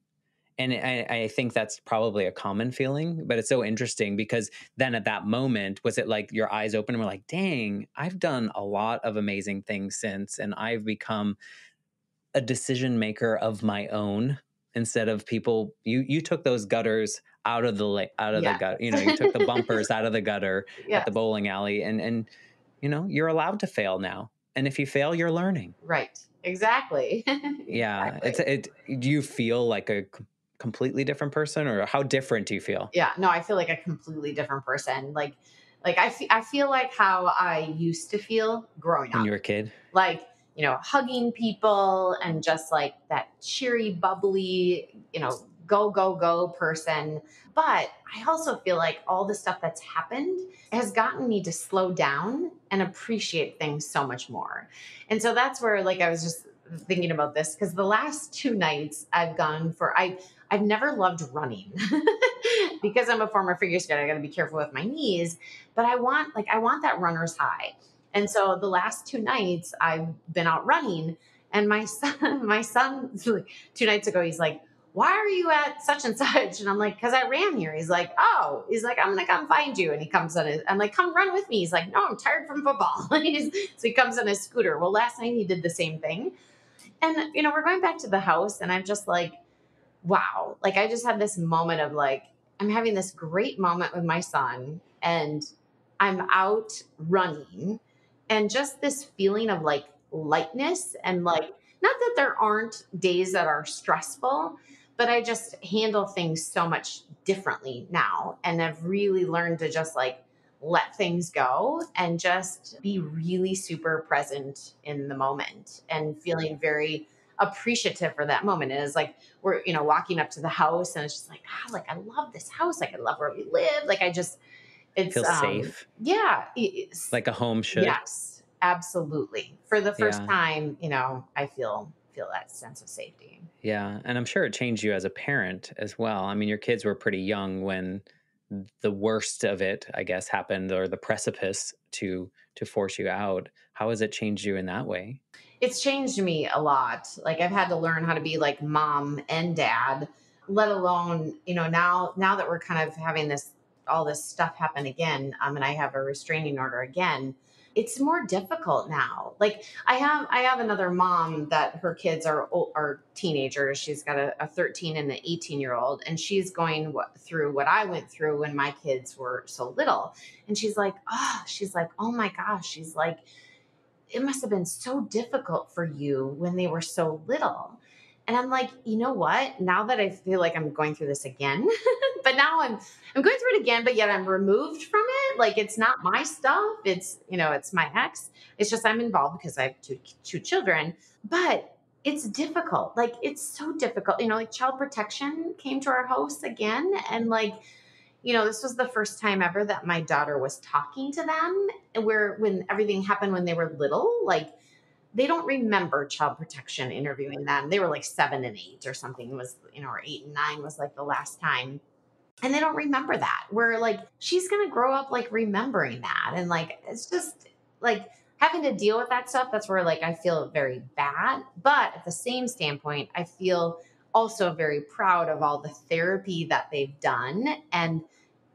And I think that's probably a common feeling, but it's so interesting because then at that moment, was it like your eyes open and we're like, dang, I've done a lot of amazing things since, and I've become a decision maker of my own instead of people. You took those gutters out of out of the Yeah. gut. You took the bumpers out of the gutter at the Yes. bowling alley, and you're allowed to fail now. And if you fail, you're learning. Right. Exactly. Yeah, Exactly. do you feel like a completely different person, or how different do you feel Yeah, no, I feel like a completely different person. Like I feel like how I used to feel growing when up. you were a kid? Like, hugging people and just like that cheery, bubbly, go, go, go person. But I also feel like all the stuff that's happened has gotten me to slow down and appreciate things so much more. And so that's where, like, I was just thinking about this because the last 2 nights I've never loved running because I'm a former figure skater. I got to be careful with my knees, but I want that runner's high. And so the last 2 nights I've been out running and my son 2 nights ago, he's like, why are you at such and such? And I'm like, cause I ran here. He's like, oh, he's like, I'm going to come find you. And he comes on I'm like, come run with me. He's like, no, I'm tired from football. So he comes on his scooter. Well, last night he did the same thing. And, we're going back to the house and I'm just like, wow. Like I just had this moment of like, I'm having this great moment with my son and I'm out running and just this feeling of like lightness and like, not that there aren't days that are stressful, but I just handle things so much differently now. And I've really learned to just like let things go and just be really super present in the moment and feeling very appreciative for that moment. And it's like, we're, walking up to the house and it's just like, like, I love this house. Like, I love where we live. Like, it's, Feel safe, yeah, it's, like a home should. yes, absolutely. For the first Yeah. time, I feel that sense of safety. Yeah, and I'm sure it changed you as a parent as well. I mean, your kids were pretty young when the worst of it, I guess, happened, or the precipice to force you out. How has it changed you in that way? It's changed me a lot. Like I've had to learn how to be like mom and dad, let alone, now that we're kind of having all this stuff happen again, and I have a restraining order again, it's more difficult now. Like I have another mom that her kids are teenagers. She's got a 13 and an 18-year-old, and she's going through what I went through when my kids were so little. And she's like, oh my gosh, she's like, it must have been so difficult for you when they were so little. And I'm like, you know what? Now that I feel like I'm going through this again, but now I'm going through it again, but yet I'm removed from it. Like it's not my stuff. It's my ex. It's just I'm involved because I have two children, but it's difficult. Like it's so difficult. Like child protection came to our house again, and like this was the first time ever that my daughter was talking to them, and when everything happened when they were little, like they don't remember child protection interviewing them. They were like 7 and 8 or something or 8 and 9 was like the last time. And they don't remember that. We're like, she's going to grow up like remembering that. And like, it's just like having to deal with that stuff. That's where like, I feel very bad. But at the same standpoint, I feel also very proud of all the therapy that they've done, and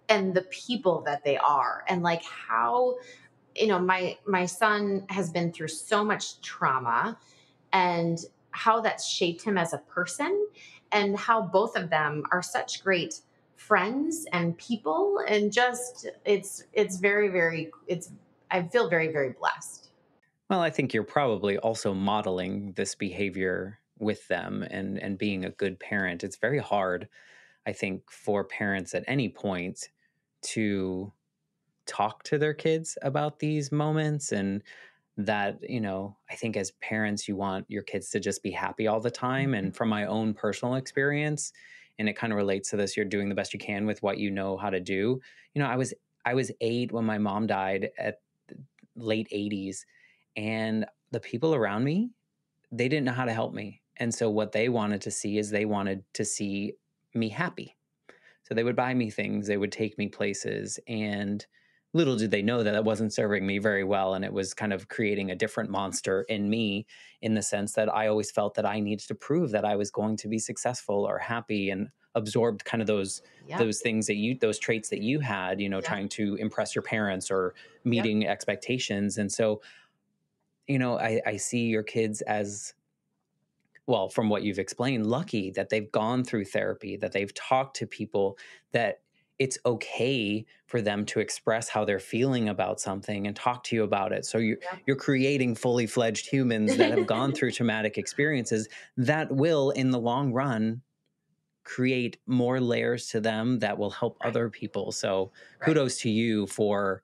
the people that they are, and like how my son has been through so much trauma, and how that's shaped him as a person, and how both of them are such great friends and people, and just it's very very it's I feel very very blessed. Well, I think you're probably also modeling this behavior with them and being a good parent. It's very hard, I think, for parents at any point to talk to their kids about these moments, and that, I think as parents, you want your kids to just be happy all the time. And from my own personal experience, and it kind of relates to this, you're doing the best you can with what you know how to do. I was 8 when my mom died at the late 80s, and the people around me, they didn't know how to help me. And so what they wanted to see is they wanted to see me happy. So they would buy me things, they would take me places, and little did they know that it wasn't serving me very well. And it was kind of creating a different monster in me, in the sense that I always felt that I needed to prove that I was going to be successful or happy, and absorbed kind of Yep. those things those traits that you had, Yep. trying to impress your parents or Yep. meeting expectations. And so, I see your kids as, well, from what you've explained, lucky that they've gone through therapy, that they've talked to people, that it's okay for them to express how they're feeling about something and talk to you about it. So you're creating fully fledged humans that have gone through traumatic experiences that will, in the long run, create more layers to them that will help Right. other people. So Right. kudos to you for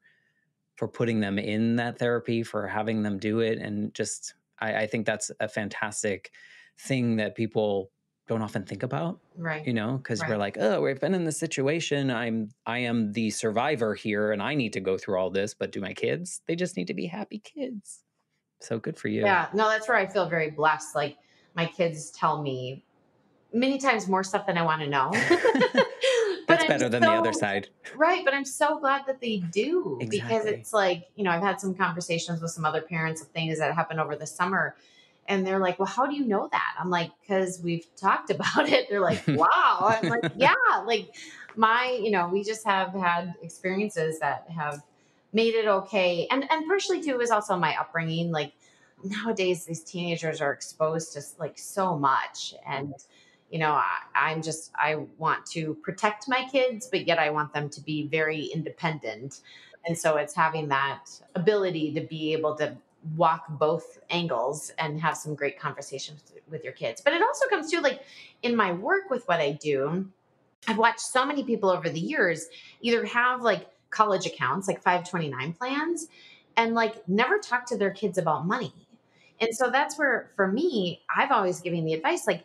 putting them in that therapy, for having them do it. And just, I think that's a fantastic thing that people don't often think about, Right. because we're Right. like, oh, we've been in this situation. I am the survivor here, and I need to go through all this. But do my kids? They just need to be happy kids. So good for you. Yeah, no, that's where I feel very blessed. Like my kids tell me many times more stuff than I want to know. But That's I'm better than the other so side. right, but I'm so glad that they do, because Exactly. it's like, I've had some conversations with some other parents of things that happened over the summer, and they're like, "Well, how do you know that?" I'm like, "Cuz we've talked about it." They're like, "Wow." I'm like, "Yeah, like we just have had experiences that have made it okay." And partially too is also my upbringing. Like nowadays these teenagers are exposed to like so much, and I want to protect my kids, but yet I want them to be very independent. And so it's having that ability to be able to walk both angles and have some great conversations with your kids. But it also comes to like in my work with what I do, I've watched so many people over the years either have like college accounts, like 529 plans, and like never talk to their kids about money. And so that's where, for me, I've always given the advice like,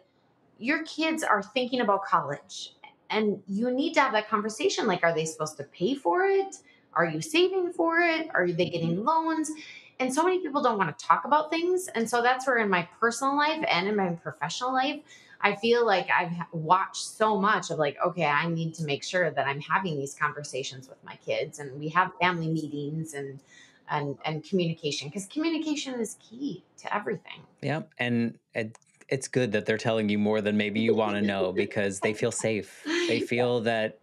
your kids are thinking about college, and you need to have that conversation. Like, are they supposed to pay for it? Are you saving for it? Are they getting loans? And so many people don't want to talk about things. And so that's where in my personal life and in my professional life, I feel like I've watched so much of like, okay, I need to make sure that I'm having these conversations with my kids, and we have family meetings and communication, because communication is key to everything. Yeah. And it's good that they're telling you more than maybe you want to know because they feel safe. They feel that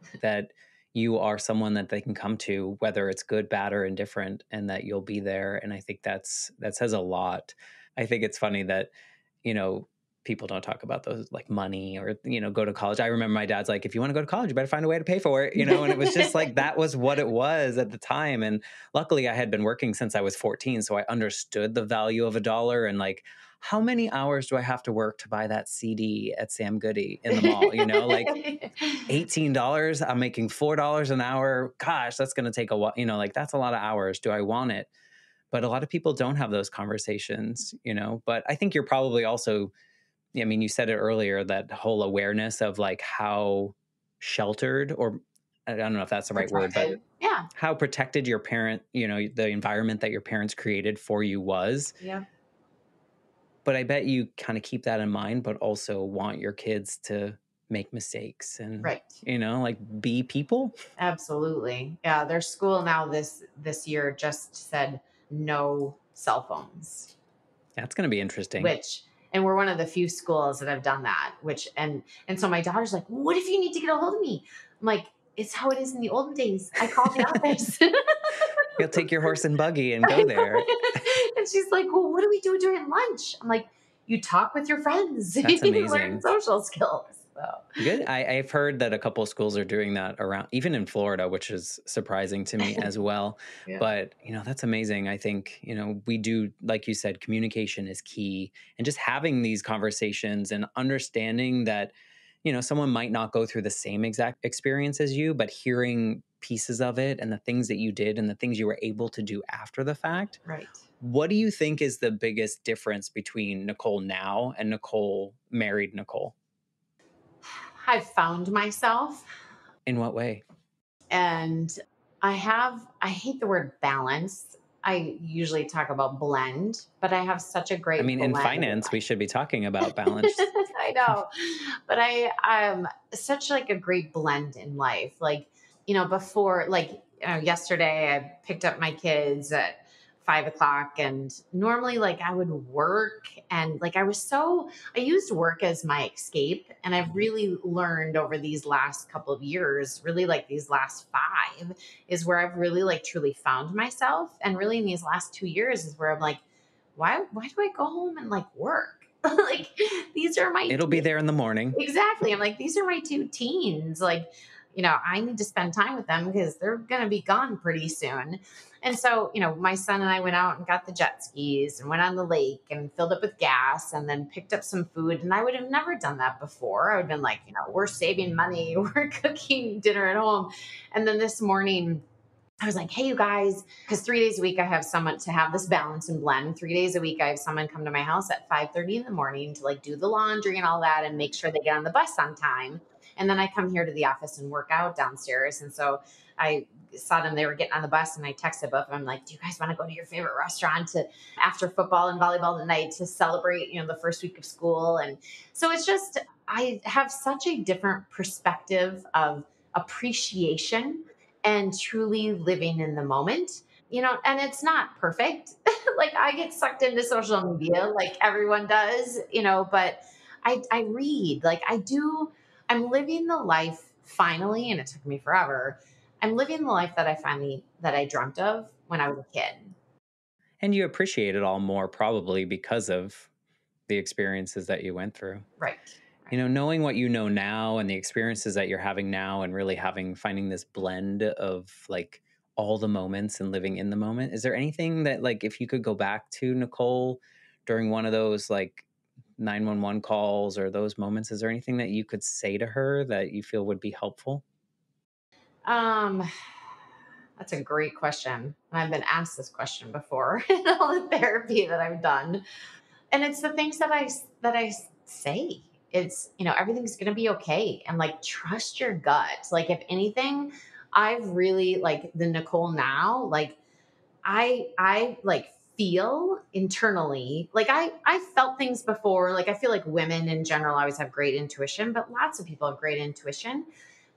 you are someone that they can come to, whether it's good, bad, or indifferent, and that you'll be there. And I think that says a lot. I think it's funny that, you know, people don't talk about those like money or, go to college. I remember my dad's like, if you want to go to college, you better find a way to pay for it, and it was just like, that was what it was at the time. And luckily I had been working since I was 14. So I understood the value of a dollar and like, how many hours do I have to work to buy that CD at Sam Goody in the mall? Like $18, I'm making $4 an hour. Gosh, that's going to take a while. Like that's a lot of hours. Do I want it? But a lot of people don't have those conversations. But I think you're probably also, I mean, you said it earlier, that whole awareness of like how sheltered, or I don't know if that's the right word, but Protected. Yeah. how protected your parent, the environment that your parents created for you was. Yeah. But I bet you kind of keep that in mind, but also want your kids to make mistakes and, Right. like be people. Absolutely. Yeah. Their school now this year just said no cell phones, That's going to be interesting. which, and we're one of the few schools that have done that, which, and so my daughter's like, what if you need to get a hold of me? I'm like, it's how it is in the olden days. I call the office. You'll take your horse and buggy and I go know. there. And she's like, well, what do we do during lunch? I'm like, you talk with your friends. That's You learn amazing. social skills. So Good. I've heard that a couple of schools are doing that around, even in Florida, which is surprising to me as well. yeah. But, that's amazing. I think, we do, like you said, communication is key. And just having these conversations and understanding that, someone might not go through the same exact experience as you, but hearing pieces of it and the things that you did and the things you were able to do after the fact. Right. What do you think is the biggest difference between Nicole now and Nicole, married Nicole? I've found myself, In what way? and I hate the word balance. I usually talk about blend, but I have such a I great mean, in blend in finance, we should be talking about life. balance. I know, but I'm such like a great blend in life. Like, before, like, yesterday I picked up my kids at 5 o'clock, and normally like I would work, and like I used work as my escape. And I've really learned over these last couple of years, really like these last 5 is where I've really like truly found myself. And really in these last 2 years is where I'm like, why do I go home and like work? Like, these are my It'll be there in the morning. exactly. I'm like, these are my 2 teens. Like, I need to spend time with them because they're going to be gone pretty soon. And so, my son and I went out and got the jet skis and went on the lake and filled up with gas and then picked up some food. And I would have never done that before. I would have been like, we're saving money, we're cooking dinner at home. And then this morning, I was like, hey, you guys, because 3 days a week I have someone to have this balance and blend. 3 days a week I have someone come to my house at 5:30 in the morning to like do the laundry and all that and make sure they get on the bus on time. And then I come here to the office and work out downstairs. And so I saw them, they were getting on the bus, and I texted both of them like, do you guys want to go to your favorite restaurant to after football and volleyball tonight to celebrate, the first week of school? And so it's just, I have such a different perspective of appreciation and truly living in the moment. And it's not perfect. Like, I get sucked into social media like everyone does, but I read, like I do. I'm living the life finally, and it took me forever. I'm living the life that I dreamt of when I was a kid. And you appreciate it all more probably because of the experiences that you went through. Right. Knowing what you know now and the experiences that you're having now and really finding this blend of like all the moments and living in the moment. Is there anything that, like, if you could go back to Nicole during one of those like 911 calls or those moments, is there anything that you could say to her that you feel would be helpful? Um, that's a great question. And I've been asked this question before in all the therapy that I've done. And it's the things that I say. It's, everything's going to be okay, and like trust your gut. Like, if anything, I've really, like, the Nicole now, like I like feel internally. Like I felt things before. Like I feel like women in general always have great intuition, but lots of people have great intuition.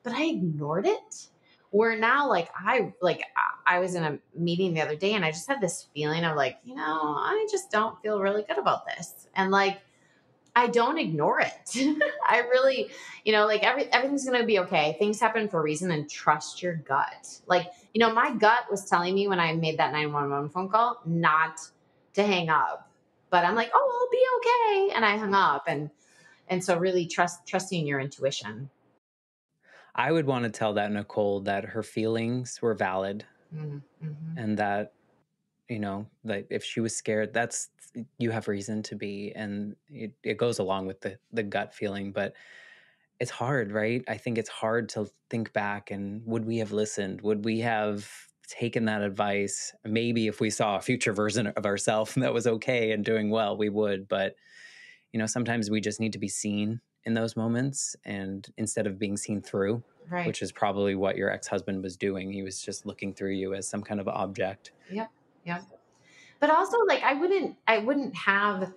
But I ignored it. Where now, I was in a meeting the other day, and I just had this feeling of like, I just don't feel really good about this, and like I don't ignore it. I really, like everything's going to be okay. Things happen for a reason, and trust your gut. Like, my gut was telling me when I made that 911 phone call not to hang up. But I'm like, "Oh, I'll be okay." And I hung up, and so really trusting your intuition. I would want to tell that Nicole that her feelings were valid Mm-hmm. and that, like if she was scared, you have reason to be. And it goes along with the gut feeling, but it's hard, right? I think it's hard to think back and would we have listened? Would we have taken that advice? Maybe if we saw a future version of ourselves that was okay and doing well, we would. But, sometimes we just need to be seen in those moments and instead of being seen through, Right. which is probably what your ex-husband was doing. He was just looking through you as some kind of object. Yep. Yep. But also, like, I wouldn't have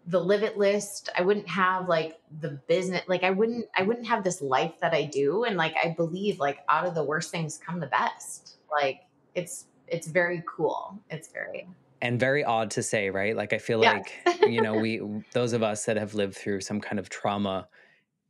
the live it list. I wouldn't have like the business. Like, I wouldn't have this life that I do. And like, I believe like out of the worst things come the best. Like, it's very cool. It's very, And very odd to say, right? Like, I feel yeah. like, those of us that have lived through some kind of trauma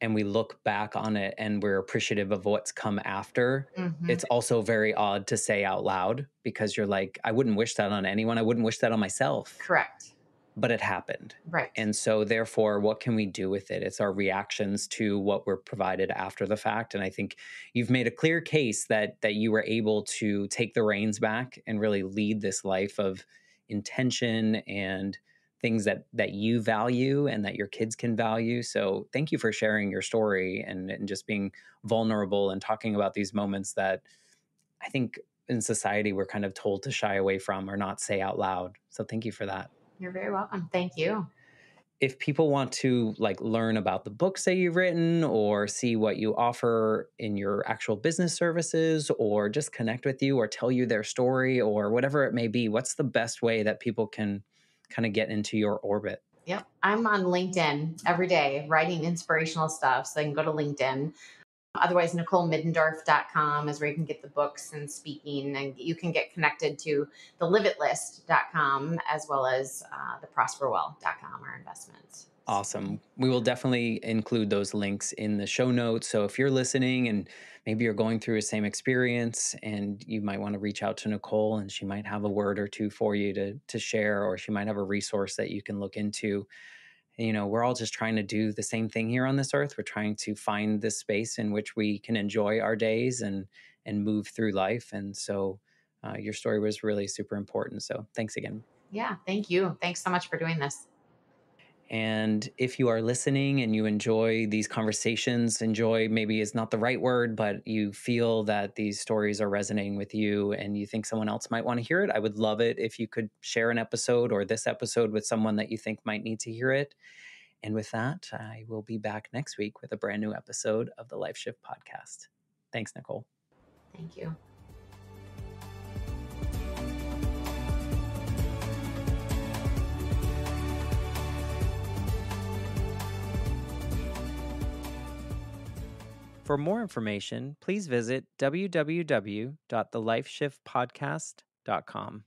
and we look back on it and we're appreciative of what's come after, Hmm. it's also very odd to say out loud because you're like, I wouldn't wish that on anyone. I wouldn't wish that on myself, Correct. but it happened. Right. And so therefore, what can we do with it? It's our reactions to what we're provided after the fact. And I think you've made a clear case that you were able to take the reins back and really lead this life of intention and things that you value and that your kids can value. So thank you for sharing your story and just being vulnerable and talking about these moments that I think in society we're kind of told to shy away from or not say out loud. So thank you for that. You're very welcome. Thank you. If people want to like learn about the books that you've written or see what you offer in your actual business services or just connect with you or tell you their story or whatever it may be, what's the best way that people can kind of get into your orbit? Yep. I'm on LinkedIn every day writing inspirational stuff. So they can go to LinkedIn. Otherwise, NicoleMiddendorf.com is where you can get the books and speaking, and you can get connected to the livitlist.com as well as the prosperwell.com, our investments. Awesome. We will definitely include those links in the show notes. So if you're listening and maybe you're going through the same experience and you might want to reach out to Nicole and she might have a word or two for you to share, or she might have a resource that you can look into. We're all just trying to do the same thing here on this earth. We're trying to find this space in which we can enjoy our days and move through life. And so your story was really super important. So thanks again. Yeah, thank you. Thanks so much for doing this. And if you are listening and you enjoy these conversations, enjoy maybe is not the right word, but you feel that these stories are resonating with you and you think someone else might want to hear it, I would love it if you could share an episode or this episode with someone that you think might need to hear it. And with that, I will be back next week with a brand new episode of the Life Shift Podcast. Thanks, Nicole. Thank you. For more information, please visit www.thelifeshiftpodcast.com.